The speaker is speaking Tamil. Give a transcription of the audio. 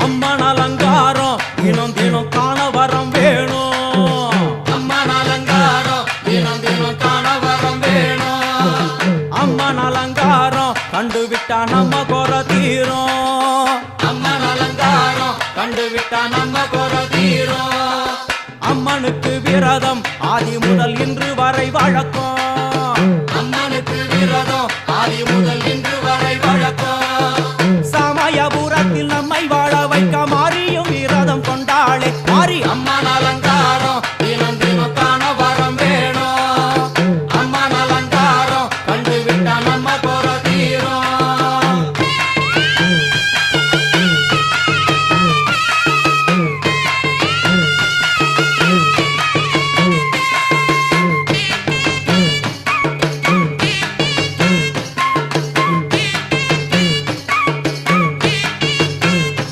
அம்மன் அலங்காரம் தினம் தினம் காண வரம் வேணும். அம்மன் அலங்காரம் தினம் தினம் காண வரம் வேணும். அம்மன் அலங்காரம் கண்டுவிட்டா நம்ம குறை தீரும். அம்மன் அலங்காரம் கண்டுவிட்டா நம்ம குறை தீரும். அம்மனுக்கு விரதம் ஆதி முதல் இன்று வரை வழக்கம். அம்மனுக்கு விரதம் ஆதி முதல் இன்று